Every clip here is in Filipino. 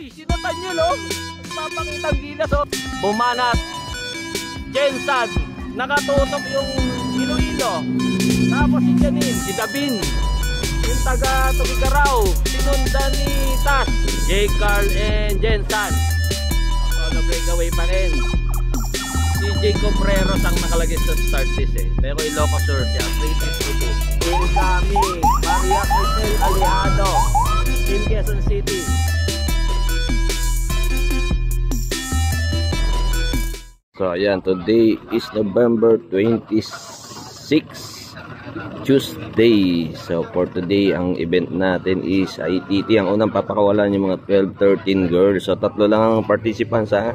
Uy, sinatan nyo, no? Papakitang gilas, oh. Bumanat. Jensan. Nakatutok yung Iloilo. Tapos si Janine, si Davin. Yung taga Tugigaraw. Sinundan ni Tas. J. Carl and Jensan. Solo breakaway pa rin. Si Jacob Reros ang nakalagay sa start list eh. Pero Ilocosur siya. 352. Team Kami. Maria Cristel Alejado. Team Quezon City. So ayan, today is November 26, Tuesday. So for today, ang event natin is ITT. Ang unang papakawalan yung mga 12-13 girls. So tatlo lang ang participants ha.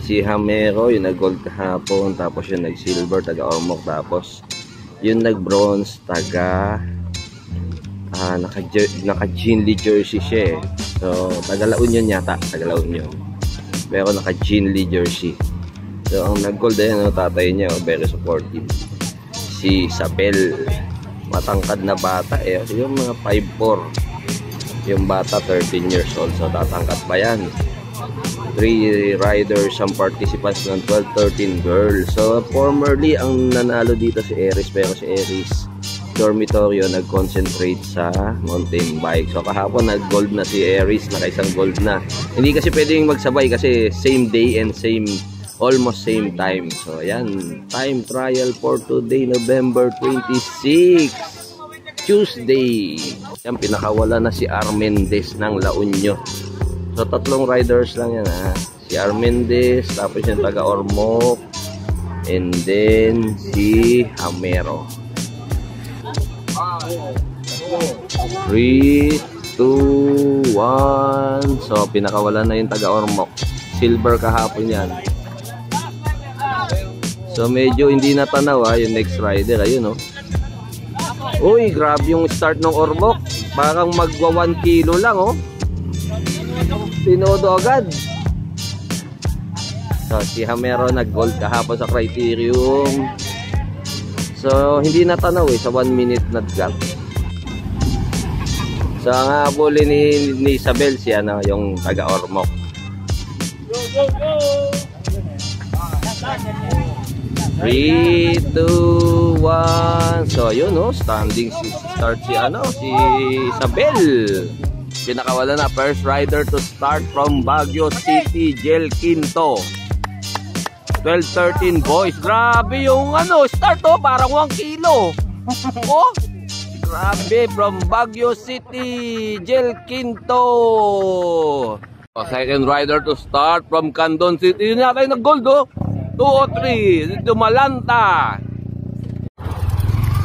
Si Hamero, yung nag-gold kahapon. Tapos yung nag-silver, taga-Ormoc. Tapos yung nag-bronze, naka-Ginley jersey siya eh. So taga-La Union yata, taga-La Union. Pero naka-Ginley jersey. So ang nag-gold ayan, tatay niya, very supportive. Si Isabel, matangkad na bata eh. Yung mga 5'4", yung bata 13 years old. So tatangkad pa yan. 3 riders ang participants ng 12-13 girls. So formerly ang nanalo dito si Aries, pero si Aries dormitorio nag-concentrate sa mountain bike. So kahapon nag-gold na si Aries, naka-isang gold na. Hindi kasi pwedeng magsabay kasi same day and almost same time. So ayan, time trial for today, November 26, Tuesday. Yan, pinakawala na si Armendez ng La Union. So tatlong riders lang yan ha. Si Armendez, tapos yung taga Ormoc, and then si Hamero. 3, 2, 1. So pinakawala na yung taga Ormoc. Silver kahapon yan. So medyo hindi natanaw ha, yung next rider. Ayun oh. Uy, grabe yung start ng Ormoc. Parang magwa 1 kilo lang oh. Tinodo agad. So si Hamero nag-gold kahapon sa criterium. So hindi natanaw eh, sa 1 minute nag-gap. So ang habulin ni Isabel siya na yung taga Ormoc. Go, go, go! 3, 2, 1. So yun oh, standing start si Isabel. Pinakawala na first rider to start from Baguio City, Jel Quinto. 12-13 boys. Grabe yung start oh, parang 1 kilo. Oh, grabe, from Baguio City, Jel Quinto. Second rider to start from Candon City. Yun yata yung nag-gold oh. 2 o 3, Dumalanta.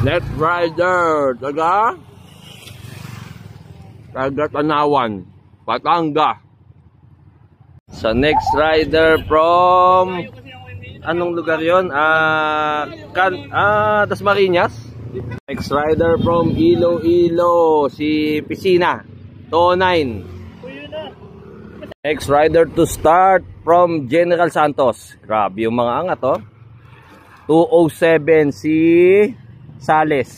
Next rider, taga Tanawan, Patanga. Sa next rider from anong lugar yon? Dasmariñas. Next rider from Iloilo, si Piscina, 209. Next rider to start from General Santos. Grabe yung mga angat oh. 207 si Sales,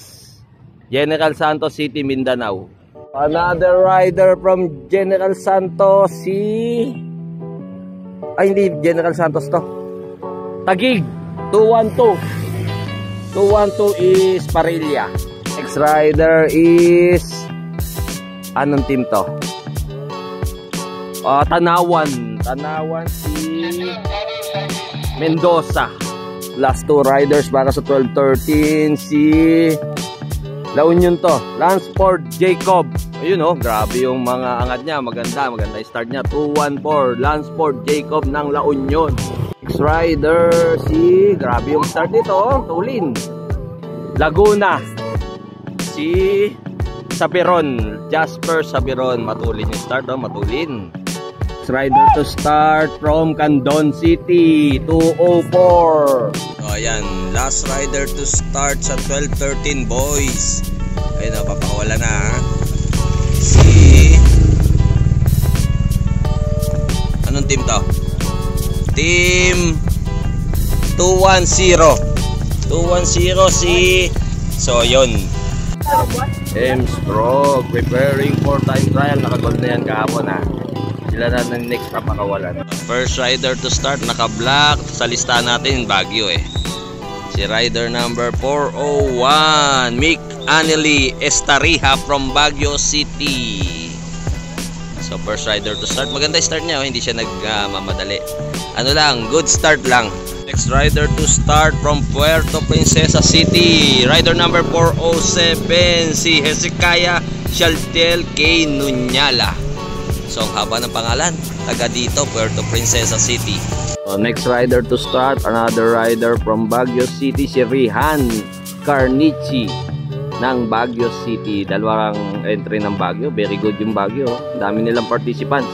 General Santos City, Mindanao. Another rider from General Santos, hindi General Santos to, Taguig, 212. 212 is Parilla. Next rider is anong team to? Tanawan si Mendoza. Last 2 riders para sa 12-13 si La Union to, Lansford Jacob. Ayun oh, grabe yung mga angat niya. Maganda yung start niya. 214 Lansford Jacob ng La Union. Next rider grabe yung start nito oh, Tulin, Laguna, si Sabiron, Jasper Sabiron. Matulin yung start oh, matulin. Next rider to start from Candon City, 204. So ayan, last rider to start sa 12-13 boys. Ayun na, papakawala na ha. Anong team to? Team 210 si so yun, Ems Pro preparing for time trial. Nakagold na yan kahapon ha. Sila na ng next na pakawalan. First rider to start, naka-black. Sa listahan natin, Baguio eh. Si rider number 401, Mick Anely Estarija from Baguio City. So first rider to start. Maganda start niya, oh. Hindi siya nagmamadali. Ano lang, good start lang. Next rider to start from Puerto Princesa City. Rider number 407, si Hezekiah Shaltel K. Nunyala. So ang haba ng pangalan, taga dito, Puerto Princesa City. So, next rider to start, another rider from Baguio City, si Rihan Carnici ng Baguio City. Dalawang entry ng Baguio, very good yung Baguio. Dami nilang participants.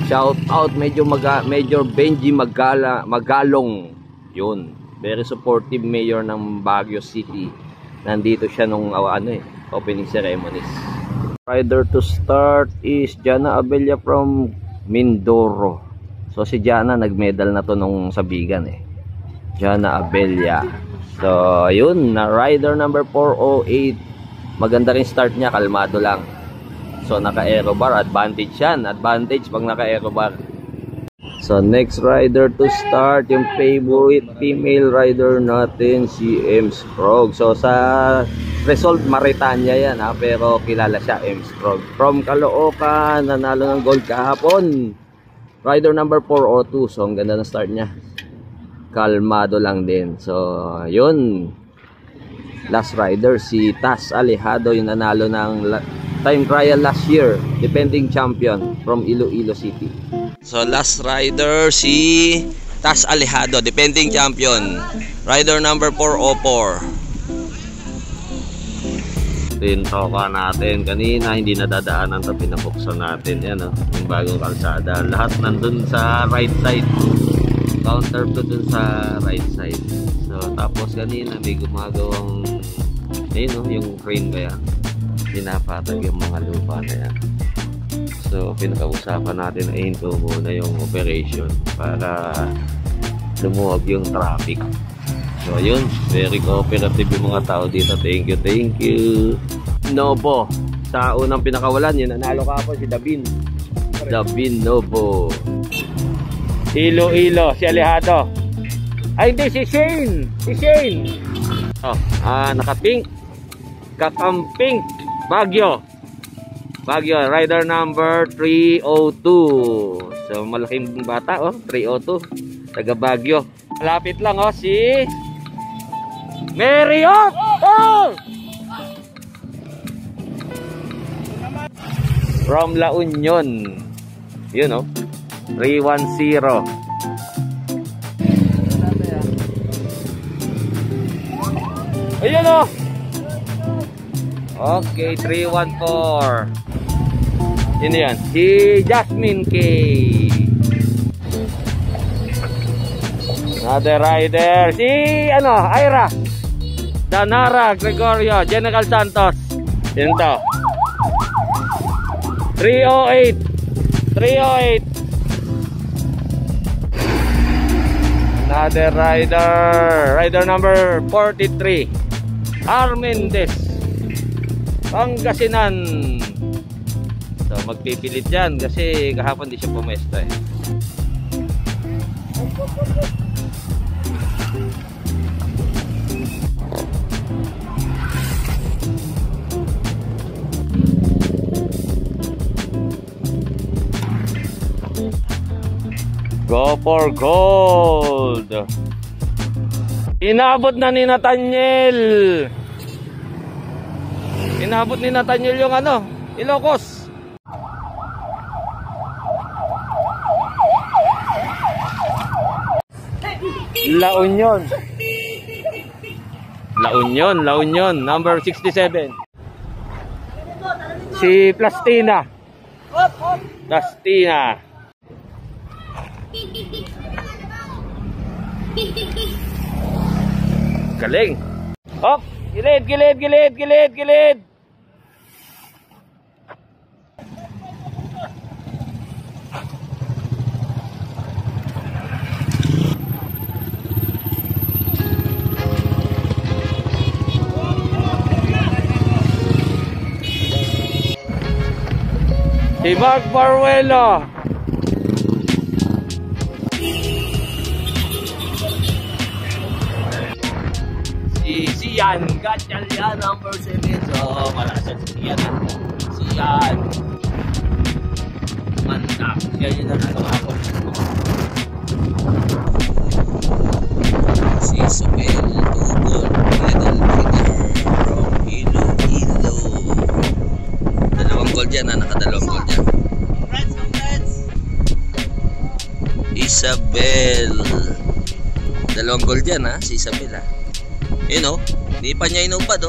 Shout out Major Benji Magalong. Yun, very supportive mayor ng Baguio City. Nandito siya nung opening ceremonies. Rider to start is Jana Abella from Mindoro. So si Jana nagmedal na to nung sa Bigan eh. Jana Abella. So ayun, na rider number 408. Maganda rin start niya, kalmado lang. So naka-aero bar, advantage yan. Advantage pag naka-aero bar. So next rider to start, yung favorite female rider natin, si Ems Krog. So sa result Maritanya yan ha, pero kilala siya, Ems Krog. From Caloocan, nanalo ng gold kahapon. Rider number 402. So ang ganda ng start niya. Kalmado lang din. So yun. Last rider si Tas Alejado, yung nanalo ng time trial last year. Defending champion from Iloilo City. So last rider si Tas Alejado, defending champion. Rider number 404. Toka natin kanina, hindi nadadaanan ito, pinabuksan natin yan, yung bagong kalsada, lahat nandun sa right side, counter to dun sa right side. So tapos kanina may gumagawang yung crane kaya pinapatag yung mga lupa na yan. So pinag-uusapan natin na hinto muna yung operation para lumuwag yung traffic. So yun, very cooperative yung mga tao dito. Thank you. Nobo, sa unang pinakawalan, yun nanalo ka po si Davin Nobo. Iloilo, si Alejado. Ay hindi, si Shane. Oh, naka-pink. Kakampink. Baguio, rider number 302. So malaking bata, 302. Taga Baguio. Malapit lang si Marriott. From La Union. Yun 310. Ayun Okay, 314. Yun yan. Si Jasmine K. Another rider. Si Ira Danara Gregorio, General Santos. Yun to. 308. Another rider number 43, Armendez, Pangasinan. So magpipilit yan kasi kahapon di siya pumesta Go for gold. Inabot na ni Nathaniel. Inabot ni Nathaniel yung Ilocos. La Union, number 67. Si Plastina. Galing. Gilid. Si Mark Baruelo. Si Sian Gatchalian number 7. So, malasan si Sian. Sian. Mantap. Siya yun na ako. Si Subel Tugol, medal winner from Iloilo. Dalawang gold yan, nakadalawang gold yan. Congrats! Isabel. Dalawang gold yan, si Isabel, Yun, hindi pa niya inupad,